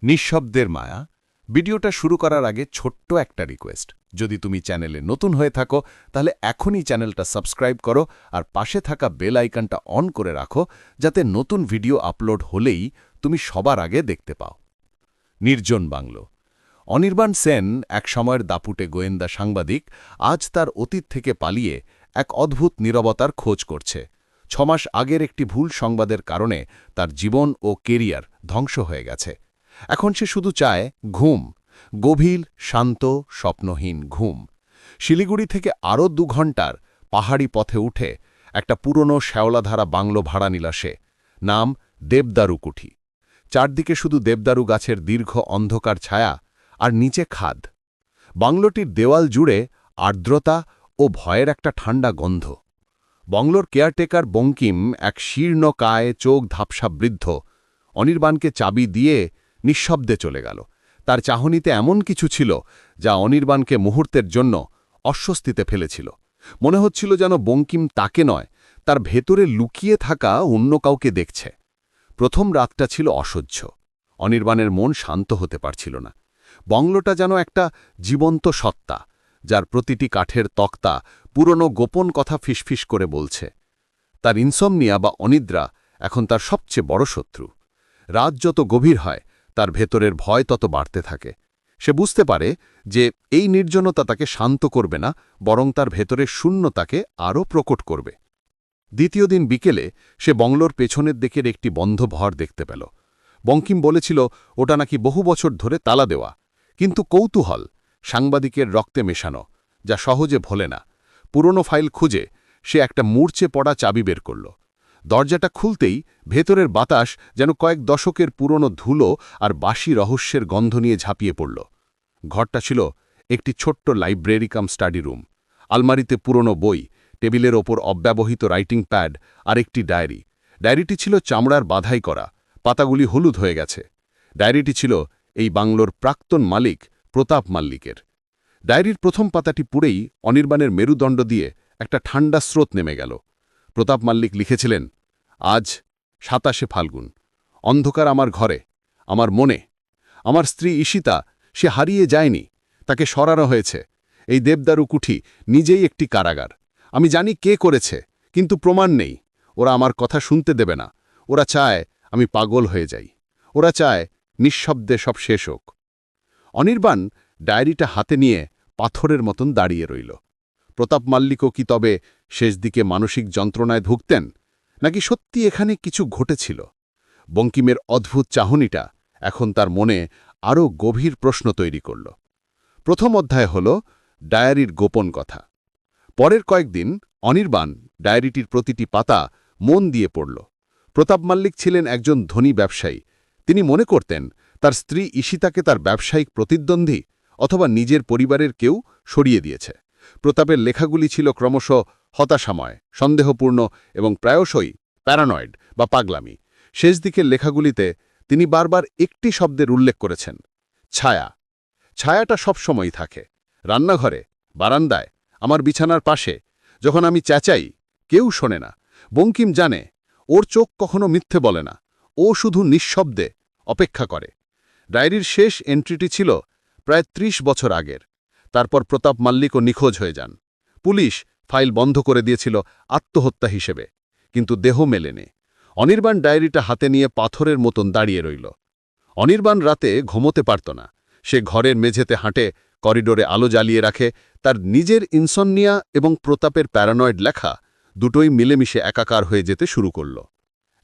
নিঃশব্দের মায়া। ভিডিওটা শুরু করার আগে ছোট্ট একটা রিকোয়েস্ট, যদি তুমি চ্যানেলে নতুন হয়ে থাকো তাহলে এখনই চ্যানেলটা সাবস্ক্রাইব করো আর পাশে থাকা বেল আইকনটা অন করে রাখো, যাতে নতুন ভিডিও আপলোড হলেই তুমি সবার আগে দেখতে পাও। নির্জন বাংলো। অনির্বাণ সেন, এক সময়ের দাপুটে গোয়েন্দা সাংবাদিক, আজ তার অতীত থেকে পালিয়ে এক অদ্ভুত নীরবতার খোঁজ করছে। 6 মাস আগের একটি ভুল সংবাদের কারণে তার জীবন ও কেরিয়ার ধ্বংস হয়ে গেছে। এখন সে শুধু চায় ঘুম, গভীর, শান্ত, স্বপ্নহীন ঘুম। শিলিগুড়ি থেকে আরও 2 ঘণ্টার পাহাড়ি পথে উঠে একটা পুরনো শ্যাওলাধারা বাংলো ভাড়া নিল সে। নাম দেবদারু কুঠি। চারদিকে শুধু দেবদারু গাছের দীর্ঘ অন্ধকার ছায়া, আর নিচে খাদ। বাংলোটির দেওয়াল জুড়ে আর্দ্রতা ও ভয়ের একটা ঠান্ডা গন্ধ। বাংলোর কেয়ারটেকার বঙ্কিম, এক শীর্ণ কায়ে চোখ ধাপসা বৃদ্ধ, অনির্বাণকে চাবি দিয়ে নিঃশব্দে চলে গেল। তার চাহনিতে এমন কিছু ছিল যা অনির্বাণকে মুহূর্তের জন্য অস্বস্তিতে ফেলেছিল। মনে হচ্ছিল যেন বঙ্কিম তাকে নয়, তার ভেতরে লুকিয়ে থাকা অন্য কাউকে দেখছে। প্রথম রাতটা ছিল অসহ্য। অনির্বাণের মন শান্ত হতে পারছিল না। বাংলোটা যেন একটা জীবন্ত সত্তা, যার প্রতিটি কাঠের তক্তা পুরনো গোপন কথা ফিসফিস করে বলছে। তার ইনসমনিয়া বা অনিদ্রা এখন তার সবচেয়ে বড় শত্রু। রাত যত গভীর হয়, তার ভেতরের ভয় তত বাড়তে থাকে। সে বুঝতে পারে যে এই নির্জনতা তাকে শান্ত করবে না, বরং তার ভেতরের শূন্যতাকে আরও প্রকট করবে। দ্বিতীয় দিন বিকেলে সে বাংলোর পেছনের দিকের একটি বন্ধ ঘর দেখতে পেল। বঙ্কিম বলেছিল ওটা নাকি বহু বছর ধরে তালা দেওয়া, কিন্তু কৌতূহল সাংবাদিকের রক্তে মেশানো, যা সহজে ভোলে না। পুরনো ফাইল খুঁজে সে একটা মূর্ছে পড়া চাবি বের করল। দরজাটা খুলতেই ভেতরের বাতাস যেন কয়েক দশকের পুরনো ধুলো আর বাসি রহস্যের গন্ধ নিয়ে ঝাঁপিয়ে পড়ল। ঘরটা ছিল একটি ছোট্ট লাইব্রেরি কাম স্টাডি রুম। আলমারিতে পুরনো বই, টেবিলের ওপর অব্যবহৃত রাইটিং প্যাড আর একটি ডায়েরি। ডায়েরিটি ছিল চামড়ার বাধাই করা, পাতাগুলি হলুদ হয়ে গেছে। ডায়েরিটি ছিল এই বাংলোর প্রাক্তন মালিক প্রতাপ মাল্লিকের। ডায়েরির প্রথম পাতাটি পুড়েই অনির্বাণের মেরুদণ্ড দিয়ে একটা ঠান্ডা স্রোত নেমে গেল। প্রতাপ মাল্লিক লিখেছিলেন, আজ 27শে ফাল্গুন, অন্ধকার আমার ঘরে, আমার মনে। আমার স্ত্রী ঈশিতা, সে হারিয়ে যায়নি, তাকে সরানো হয়েছে। এই দেবদারু কুঠি নিজেই একটি কারাগার। আমি জানি কে করেছে, কিন্তু প্রমাণ নেই। ওরা আমার কথা শুনতে দেবে না। ওরা চায় আমি পাগল হয়ে যাই। ওরা চায় নিঃশব্দে সব শেষ হোক। অনির্বাণ ডায়েরিটা হাতে নিয়ে পাথরের মতন দাঁড়িয়ে রইল। প্রতাপ মাল্লিকও কি তবে শেষ দিকে মানসিক যন্ত্রণায় ভুগতেন, নাকি সত্যি এখানে কিছু ঘটেছিল? বঙ্কিমের অদ্ভুত চাহনিটা এখন তার মনে আরও গভীর প্রশ্ন তৈরি করল। প্রথম অধ্যায় হল ডায়েরির গোপন কথা। পরের কয়েকদিন অনির্বাণ ডায়েরিটির প্রতিটি পাতা মন দিয়ে পড়ল। প্রতাপ মাল্লিক ছিলেন একজন ধনী ব্যবসায়ী। তিনি মনে করতেন তার স্ত্রী ঈশিতাকে তার ব্যবসায়িক প্রতিদ্বন্দ্বী অথবা নিজের পরিবারের কেউ সরিয়ে দিয়েছে। প্রতাপের লেখাগুলি ছিল ক্রমশ হতাশাময়, সন্দেহপূর্ণ এবং প্রায়শই প্যারানয়েড বা পাগলামি। শেষ দিকের লেখাগুলিতে তিনি বারবার একটি শব্দের উল্লেখ করেছেন, ছায়া। ছায়াটা সবসময়ই থাকে, রান্নাঘরে, বারান্দায়, আমার বিছানার পাশে। যখন আমি চেঁচাই, কেউ শোনে না। বঙ্কিম জানে ওর চোখ কখনো মিথ্যে বলে না, ও শুধু নিঃশব্দে অপেক্ষা করে। ডায়েরির শেষ এন্ট্রিটি ছিল প্রায় 30 বছর আগের। তারপর প্রতাপ মাল্লিকও নিখোঁজ হয়ে যান। পুলিশ ফাইল বন্ধ করে দিয়েছিল আত্মহত্যা হিসেবে, কিন্তু দেহ মেলেনি। অনির্বাণ ডায়েরিটা হাতে নিয়ে পাথরের মতন দাঁড়িয়ে রইল। অনির্বাণ রাতে ঘুমোতে পারত না। সে ঘরের মেঝেতে হাঁটে, করিডোরে আলো জ্বালিয়ে রাখে। তার নিজের ইনসমনিয়া এবং প্রতাপের প্যারানয়েড লেখা দুটোই মিলেমিশে একাকার হয়ে যেতে শুরু করল।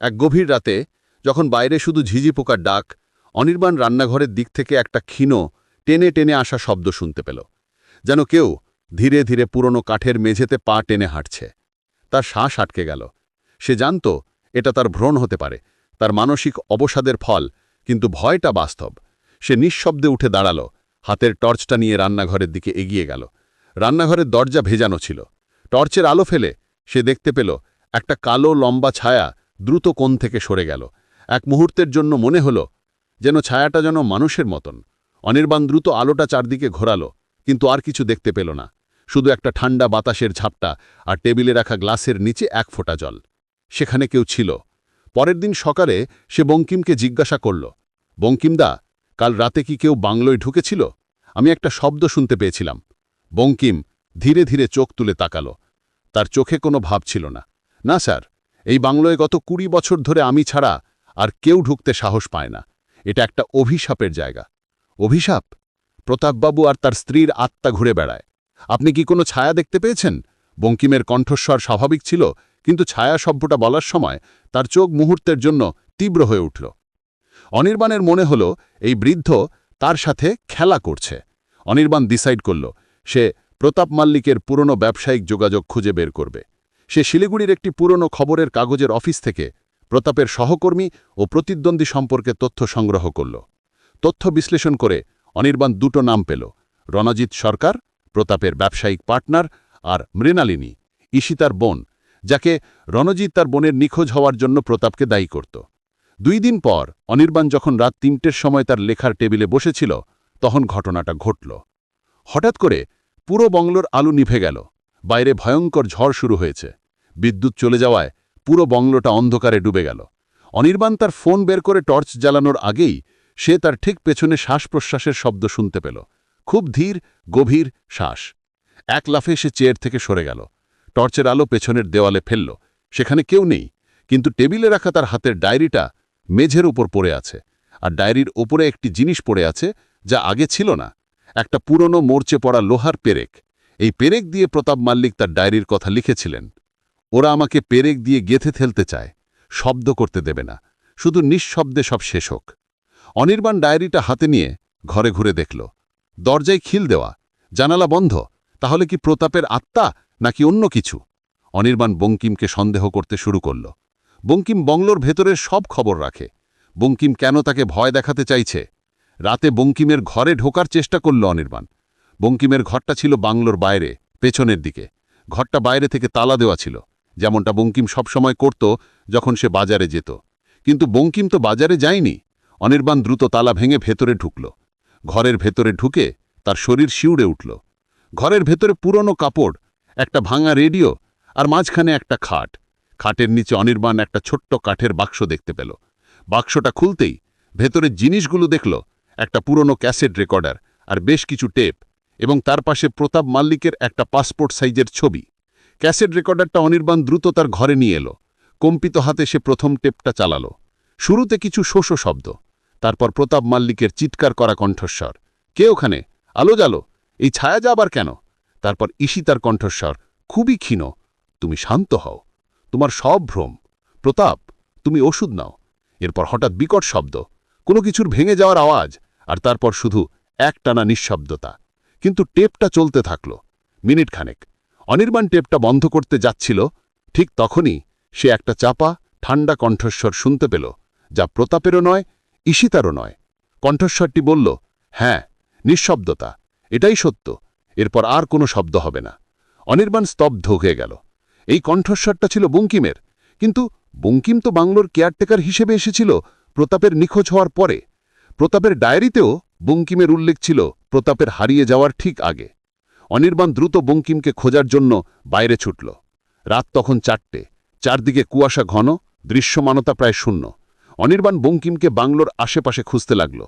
এক গভীর রাতে, যখন বাইরে শুধু ঝিঝি পোকার ডাক, অনির্বাণ রান্নাঘরের দিক থেকে একটা ক্ষীণ টেনে টেনে আসা শব্দ শুনতে পেল, যেন কেউ ধীরে ধীরে পুরনো কাঠের মেঝেতে পা টেনে হাঁটছে। তার শ্বাস আটকে গেল। সে জানত এটা তার ভ্রণ হতে পারে, তার মানসিক অবসাদের ফল, কিন্তু ভয়টা বাস্তব। সে নিঃশব্দে উঠে দাঁড়াল, হাতের টর্চটা নিয়ে রান্নাঘরের দিকে এগিয়ে গেল। রান্নাঘরের দরজা ভেজানো ছিল। টর্চের আলো ফেলে সে দেখতে পেল একটা কালো লম্বা ছায়া দ্রুত কোণ থেকে সরে গেল। এক মুহূর্তের জন্য মনে হল যেন ছায়াটা যেন মানুষের মতন। অনির্বাণ দ্রুত আলোটা চারদিকে ঘোরালো, কিন্তু আর কিছু দেখতে পেল না। শুধু একটা ঠান্ডা বাতাসের ঝাপটা আর টেবিলে রাখা গ্লাসের নিচে এক ফোঁটা জল। সেখানে কেউ ছিল। পরের দিন সকালে সে বঙ্কিমকে জিজ্ঞাসা করল, বঙ্কিমদা, কাল রাতে কি কেউ বাংলোয় ঢুকেছিল? আমি একটা শব্দ শুনতে পেয়েছিলাম। বঙ্কিম ধীরে ধীরে চোখ তুলে তাকালো। তার চোখে কোনো ভাব ছিল না। না স্যার, এই বাংলোয় গত 20 বছর ধরে আমি ছাড়া আর কেউ ঢুকতে সাহস পায় না। এটা একটা অভিশাপের জায়গা। অভিশাপ? প্রতাপবাবু আর তার স্ত্রীর আত্মা ঘুরে বেড়ায়। আপনি কি কোনো ছায়া দেখতে পেয়েছেন? বঙ্কিমের কণ্ঠস্বর স্বাভাবিক ছিল, কিন্তু ছায়া শব্দটা বলার সময় তার চোখ মুহূর্তের জন্য তীব্র হয়ে উঠল। অনির্বাণের মনে হল এই বৃদ্ধ তার সাথে খেলা করছে। অনির্বাণ ডিসাইড করল সে প্রতাপ মাল্লিকের পুরনো ব্যবসায়িক যোগাযোগ খুঁজে বের করবে। সে শিলিগুড়ির একটি পুরনো খবরের কাগজের অফিস থেকে প্রতাপের সহকর্মী ও প্রতিদ্বন্দ্বী সম্পর্কে তথ্য সংগ্রহ করল। তথ্য বিশ্লেষণ করে অনির্বাণ দুটো নাম পেল: রণজিৎ সরকার, প্রতাপের ব্যবসায়িক পার্টনার, আর মৃণালিনী, ঈশিতার বোন, যাকে রণজিৎ তার বোনের নিখোঁজ হওয়ার জন্য প্রতাপকে দায়ী করত। 2 দিন পর অনির্বাণ যখন রাত 3টের সময় তার লেখার টেবিলে বসেছিল, তখন ঘটনাটা ঘটল। হঠাৎ করে পুরো বংলোর আলো নিভে গেল। বাইরে ভয়ঙ্কর ঝড় শুরু হয়েছে। বিদ্যুৎ চলে যাওয়ায় পুরো বংলোটা অন্ধকারে ডুবে গেল। অনির্বাণ তার ফোন বের করে টর্চ জ্বালানোর আগেই সে তার ঠিক পেছনে শ্বাস-প্রশ্বাসের শব্দ শুনতে পেল। খুব ধীর, গভীর শ্বাস। এক লাফে সে চেয়ার থেকে সরে গেল। টর্চের আলো পেছনের দেওয়ালে ফেলল। সেখানে কেউ নেই, কিন্তু টেবিলে রাখা তার হাতের ডায়েরিটা মেঝের উপর পড়ে আছে। আর ডায়েরির ওপরে একটি জিনিস পড়ে আছে যা আগে ছিল না। একটা পুরনো মরচে পড়া লোহার পেরেক। এই পেরেক দিয়ে প্রতাপ মাল্লিক তার ডায়েরির কথা লিখেছিলেন: ওরা আমাকে পেরেক দিয়ে গেঁথে ফেলতে চায়, শব্দ করতে দেবে না, শুধু নিঃশব্দে সব শেষ হোক। অনির্বাণ ডায়েরিটা হাতে নিয়ে ঘরে ঘুরে দেখল। দরজায় খিল দেওয়া, জানালা বন্ধ। তাহলে কি প্রতাপের আত্মা নাকি অন্য কিছু? অনির্বাণ বঙ্কিমকে সন্দেহ করতে শুরু করল। বঙ্কিম বংলোর ভেতরের সব খবর রাখে। বঙ্কিম কেন তাকে ভয় দেখাতে চাইছে? রাতে বঙ্কিমের ঘরে ঢোকার চেষ্টা করল অনির্বাণ। বঙ্কিমের ঘরটা ছিল বাংলোর বাইরে, পেছনের দিকে। ঘরটা বাইরে থেকে তালা দেওয়া ছিল, যেমনটা বঙ্কিম সবসময় করত যখন সে বাজারে যেত। কিন্তু বঙ্কিম তো বাজারে যায়নি। অনির্বাণ দ্রুত তালা ভেঙে ভেতরে ঢুকল। ঘরের ভেতরে ঢুকে তার শরীর শিউড়ে উঠল। ঘরের ভেতরে পুরনো কাপড়, একটা ভাঙা রেডিও, আর মাঝখানে একটা খাট। খাটের নিচে অনির্বাণ একটা ছোট্ট কাঠের বাক্স দেখতে পেল। বাক্সটা খুলতেই ভেতরের জিনিসগুলো দেখল: একটা পুরনো ক্যাসেট রেকর্ডার আর বেশ কিছু টেপ, এবং তার পাশে প্রতাপ মাল্লিকের একটা পাসপোর্ট সাইজের ছবি। ক্যাসেট রেকর্ডারটা অনির্বাণ দ্রুত তার ঘরে নিয়ে এলো। কম্পিত হাতে সে প্রথম টেপটা চালালো। শুরুতে কিছু শোষ শব্দ, তারপর প্রতাপ মাল্লিকের চিৎকার করা কণ্ঠস্বর: কে ওখানে? আলো জ্বালো, এই ছায়া যাবার কেন? তারপর ঈশিতার কণ্ঠস্বর, খুবই ক্ষীণ: তুমি শান্ত হও, তোমার সব ভ্রম। প্রতাপ, তুমি ওষুধ নাও। এরপর হঠাৎ বিকট শব্দ, কোনো কিছুর ভেঙে যাওয়ার আওয়াজ, আর তারপর শুধু একটানা নিঃশব্দতা। কিন্তু টেপটা চলতে থাকল। মিনিট খানেক। অনির্বাণ টেপটা বন্ধ করতে যাচ্ছিল, ঠিক তখনই সে একটা চাপা, ঠান্ডা কণ্ঠস্বর শুনতে পেল, যা প্রতাপেরও নয়, ঈশিতারও নয়। কণ্ঠস্বরটি বলল, হ্যাঁ, নিঃশব্দতা, এটাই সত্য। এরপর আর কোনো শব্দ হবে না। অনির্বাণ স্তব্ধ হয়ে গেল। এই কণ্ঠস্বরটা ছিল বঙ্কিমের, কিন্তু বঙ্কিম তো বাংলোর কেয়ারটেকার হিসেবে এসেছিল প্রতাপের নিখোঁজ হওয়ার পরে। প্রতাপের ডায়েরিতেও বঙ্কিমের উল্লেখ ছিল প্রতাপের হারিয়ে যাওয়ার ঠিক আগে। অনির্বাণ দ্রুত বঙ্কিমকে খোঁজার জন্য বাইরে ছুটল। রাত তখন 4টে, চারদিকে কুয়াশা ঘন, দৃশ্যমানতা প্রায় শূন্য। অনির্বাণ বঙ্কিমকে বাংলোর আশেপাশে খুঁজতে লাগল।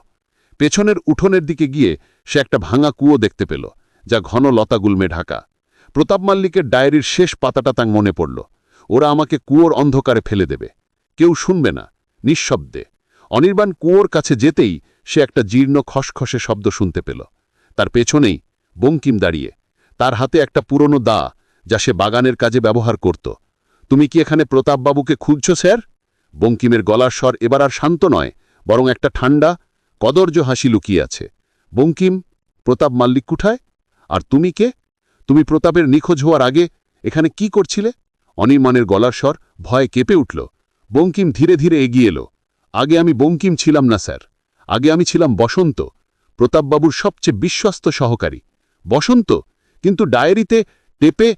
পেছনের উঠোনের দিকে গিয়ে সে একটা ভাঙা কুয়ো দেখতে পেল, যা ঘন লতাগুল্মে ঢাকা। প্রতাপ মাল্লিকের ডায়েরির শেষ পাতাটা তার মনে পড়ল: ওরা আমাকে কুয়োর অন্ধকারে ফেলে দেবে, কেউ শুনবে না, নিঃশব্দে। অনির্বাণ কুয়োর কাছে যেতেই সে একটা জীর্ণ খসখসে শব্দ শুনতে পেল। তার পেছনেই বঙ্কিম দাঁড়িয়ে, তার হাতে একটা পুরনো দা, যা সে বাগানের কাজে ব্যবহার করত। তুমি কি এখানে প্রতাপবাবুকে খুঁজছ স্যার? বঙ্কিমের গলার স্বর এবার আর শান্ত নয়, বরং একটা ঠান্ডা, কদর্য হাসি লুকিয়ে আছে। বঙ্কিম, প্রতাপ মাল্লিক কোথায়? আর তুমি কে? তুমি প্রতাপের নিখোঁজ হওয়ার আগে এখানে কি করছিলে? অনির্বাণের গলার স্বর ভয়ে কেঁপে উঠল। বঙ্কিম ধীরে ধীরে এগিয়ে এলো। আগে আমি বঙ্কিম ছিলাম না স্যার, আগে আমি ছিলাম বসন্ত, প্রতাপবাবুর সবচেয়ে বিশ্বস্ত সহকারী। বসন্ত? কিন্তু ডায়েরিতে, টেপে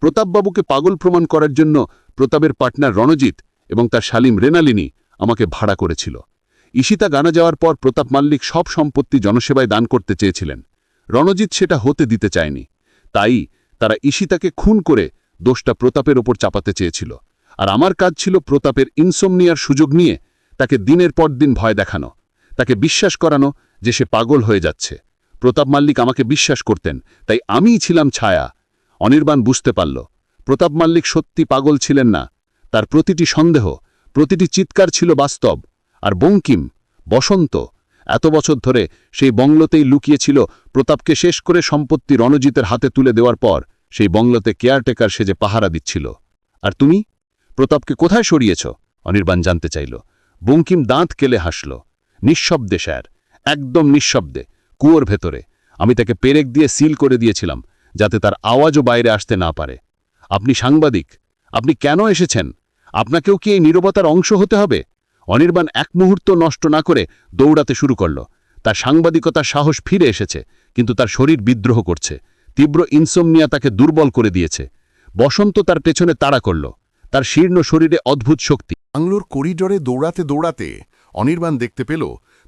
প্রতাপবাবুকে পাগল প্রমাণ করার জন্য প্রতাপের পার্টনার রণজিৎ এবং তার শালিম মৃণালিনী আমাকে ভাড়া করেছিল। ঈশিতা গানা যাওয়ার পর প্রতাপ মাল্লিক সব সম্পত্তি জনসেবায় দান করতে চেয়েছিলেন। রণজিৎ সেটা হতে দিতে চায়নি। তাই তারা ঈশিতাকে খুন করে দোষটা প্রতাপের ওপর চাপাতে চেয়েছিল। আর আমার কাজ ছিল প্রতাপের ইনসোমনিয়ার সুযোগ নিয়ে তাকে দিনের পর দিন ভয় দেখানো, তাকে বিশ্বাস করানো যে সে পাগল হয়ে যাচ্ছে। প্রতাপ মল্লিক আমাকে বিশ্বাস করতেন, তাই আমিই ছিলাম ছায়া। অনির্বাণ বুঝতে পারল, প্রতাপ মল্লিক সত্যি পাগল ছিলেন না। তার প্রতিটি সন্দেহ, প্রতিটি চিৎকার ছিল বাস্তব। আর বঙ্কিম, বসন্ত, এত বছর ধরে সেই বংলোতেই লুকিয়েছিল। প্রতাপকে শেষ করে সম্পত্তি রণজিতের হাতে তুলে দেওয়ার পর সেই বংলোতে কেয়ারটেকার সেজে পাহারা দিচ্ছিল। আর তুমি প্রতাপকে কোথায় সরিয়েছ? অনির্বাণ জানতে চাইল। বঙ্কিম দাঁত কেলে হাসল। নিঃশব্দে স্যার, একদম নিঃশব্দে, কুয়োর ভেতরে। আমি তাকে পেরেক দিয়ে সিল করে দিয়েছিলাম, যাতে তার আওয়াজও বাইরে আসতে না পারে। আপনি সাংবাদিক, আপনি কেন এসেছেন? আপনাকেও কি এই নীরবতার অংশ হতে হবে? অনির্বাণ এক মুহূর্ত নষ্ট না করে দৌড়াতে শুরু করল। তার সাংবাদিকতার সাহস ফিরে এসেছে, কিন্তু তার শরীর বিদ্রোহ করছে। তীব্র ইনসোমনিয়া তাকে দুর্বল করে দিয়েছে। বসন্ত তার পেছনে তাড়া করল, তার শীর্ণ শরীরে অদ্ভুত শক্তি। বাংলোর করিডোরে দৌড়াতে দৌড়াতে অনির্বাণ দেখতে পেল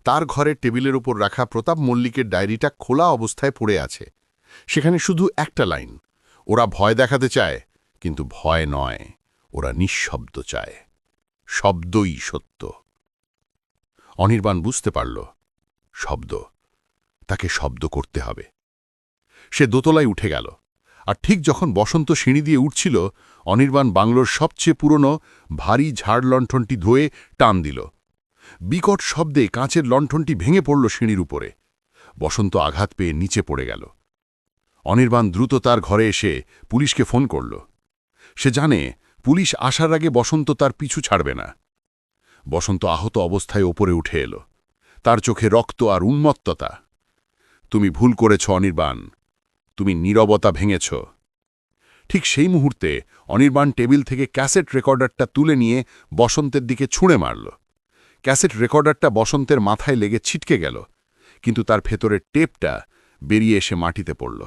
তার ঘরের টেবিলের উপর রাখা প্রতাপ মল্লিকের ডায়েরিটা খোলা অবস্থায় পড়ে আছে। সেখানে শুধু একটা লাইন, ওরা ভয় দেখাতে চায়, কিন্তু ভয় নয়, ওরা নিঃশব্দ চায়। শব্দই সত্য। অনির্বাণ বুঝতে পারল, শব্দ, তাকে শব্দ করতে হবে। সে দোতলায় উঠে গেল, আর ঠিক যখন বসন্ত সিঁড়ি দিয়ে উঠছিল, অনির্বাণ বাংলোর সবচেয়ে পুরনো ভারী ঝাড় লণ্ঠনটি ধুয়ে টান দিল। বিকট শব্দে কাঁচের লণ্ঠনটি ভেঙে পড়ল সিঁড়ির উপরে। বসন্ত আঘাত পেয়ে নিচে পড়ে গেল। অনির্বাণ দ্রুত তার ঘরে এসে পুলিশকে ফোন করল। সে জানে পুলিশ আসার আগে বসন্ত তার পিছু ছাড়বে না। বসন্ত আহত অবস্থায় ওপরে উঠে এলো, তার চোখে রক্ত আর উন্মত্ততা। তুমি ভুল করেছ অনির্বাণ, তুমি নীরবতা ভেঙেছ। ঠিক সেই মুহূর্তে অনির্বাণ টেবিল থেকে ক্যাসেট রেকর্ডারটা তুলে নিয়ে বসন্তের দিকে ছুঁড়ে মারল। ক্যাসেট রেকর্ডারটা বসন্তের মাথায় লেগে ছিটকে গেল, কিন্তু তার ভেতরের টেপটা বেরিয়ে এসে মাটিতে পড়ল।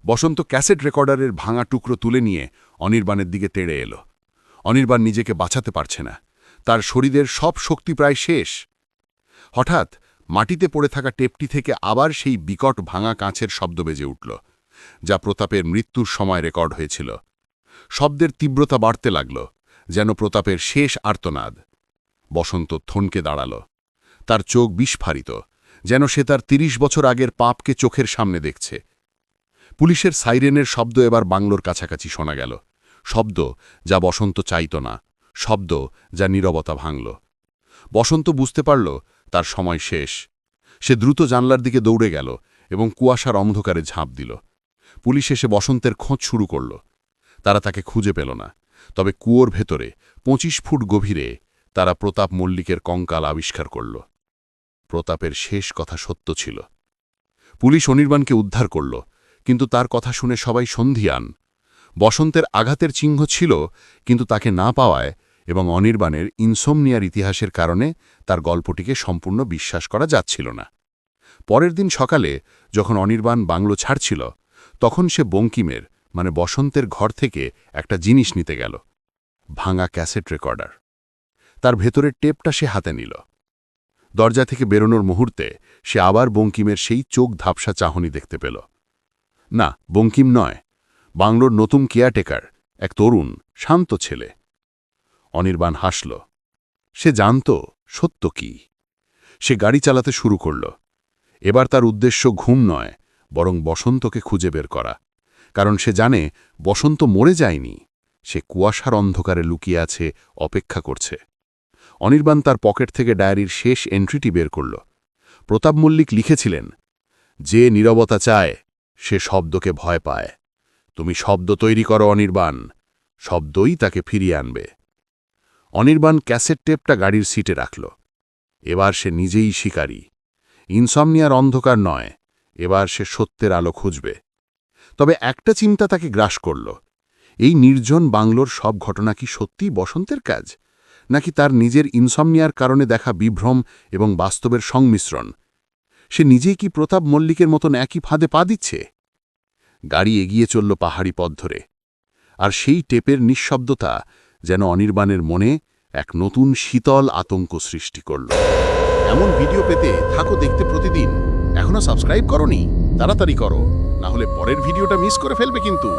বসন্ত ক্যাসেট রেকর্ডারের ভাঙা টুকরো তুলে নিয়ে অনির্বাণের দিকে তেড়ে এলো। অনির্বাণ নিজেকে বাঁচাতে পারছে না, তার শরীরের সব শক্তি প্রায় শেষ। হঠাৎ মাটিতে পড়ে থাকা টেপটি থেকে আবার সেই বিকট ভাঙা কাঁচের শব্দ বেজে উঠল, যা প্রতাপের মৃত্যুর সময় রেকর্ড হয়েছিল। শব্দের তীব্রতা বাড়তে লাগল, যেন প্রতাপের শেষ আর্তনাদ। বসন্ত থনকে দাঁড়াল, তার চোখ বিস্ফারিত, যেন সে তার ৩০ বছর আগের পাপকে চোখের সামনে দেখছে। পুলিশের সাইরেনের শব্দ এবার বাংলোর কাছাকাছি শোনা গেল, শব্দ যা বসন্ত চাইত না, শব্দ যা নীরবতা ভাঙল। বসন্ত বুঝতে পারল তার সময় শেষ। সে দ্রুত জানলার দিকে দৌড়ে গেল এবং কুয়াশার অন্ধকারে ঝাঁপ দিল। পুলিশ এসে বসন্তের খোঁজ শুরু করল। তারা তাকে খুঁজে পেল না, তবে কুয়োর ভেতরে ২৫ ফুট গভীরে তারা প্রতাপ মল্লিকের কঙ্কাল আবিষ্কার করল। প্রতাপের শেষ কথা সত্য ছিল। পুলিশ অনির্বাণকে উদ্ধার করল, কিন্তু তার কথা শুনে সবাই সন্ধিয়ান। বসন্তের আঘাতের চিহ্ন ছিল, কিন্তু তাকে না পাওয়ায় এবং অনির্বাণের ইনসোমনিয়ার ইতিহাসের কারণে তার গল্পটিকে সম্পূর্ণ বিশ্বাস করা যাচ্ছিল না। পরের দিন সকালে যখন অনির্বাণ বাংলো ছাড়ছিল, তখন সে বঙ্কিমের মানে বসন্তের ঘর থেকে একটা জিনিস নিতে গেল, ভাঙা ক্যাসেট রেকর্ডার। তার ভেতরের টেপটা সে হাতে নিল। দরজা থেকে বেরোনোর মুহূর্তে সে আবার বঙ্কিমের সেই চোখ ধাপসা চাহনি দেখতে পেল। না, বঙ্কিম নয়, বাংলোর নতুন কেয়ারটেকার, এক তরুণ শান্ত ছেলে। অনির্বাণ হাসল। সে জানত সত্য কি। সে গাড়ি চালাতে শুরু করল। এবার তার উদ্দেশ্য ঘুম নয়, বরং বসন্তকে খুঁজে বের করা। কারণ সে জানে বসন্ত মরে যায়নি, সে কুয়াশার অন্ধকারে লুকিয়ে আছে, অপেক্ষা করছে। অনির্বাণ তার পকেট থেকে ডায়েরির শেষ এন্ট্রিটি বের করল। প্রতাপ মল্লিক লিখেছিলেন, যে নীরবতা চায় সে শব্দকে ভয় পায়। তুমি শব্দ তৈরি করো অনির্বাণ, শব্দই তাকে ফিরিয়ে আনবে। অনির্বাণ ক্যাসেট টেপটা গাড়ির সিটে রাখল। এবার সে নিজেই শিকারী। ইনসমনিয়ার অন্ধকার নয়, এবার সে সত্যের আলো খুঁজবে। তবে একটা চিন্তা তাকে গ্রাস করল, এই নির্জন বাংলোর সব ঘটনা কি সত্যিই বসন্তের কাজ, নাকি তার নিজের ইনসমনিয়ার কারণে দেখা বিভ্রম এবং বাস্তবের সংমিশ্রণ? সে নিজেই কি প্রতাপ মল্লিকের মতন একই ফাঁদে পা দিচ্ছে? গাড়ি এগিয়ে চলল পাহাড়ি পথ ধরে, আর সেই টেপের নিঃশব্দতা যেন অনির্বাণের মনে এক নতুন শীতল আতঙ্ক সৃষ্টি করল। এমন ভিডিও পেতে থাকো দেখতে প্রতিদিন। এখনো সাবস্ক্রাইব করোনি? তাড়াতাড়ি করো, না হলে পরের ভিডিওটা মিস করে ফেলবে কিন্তু।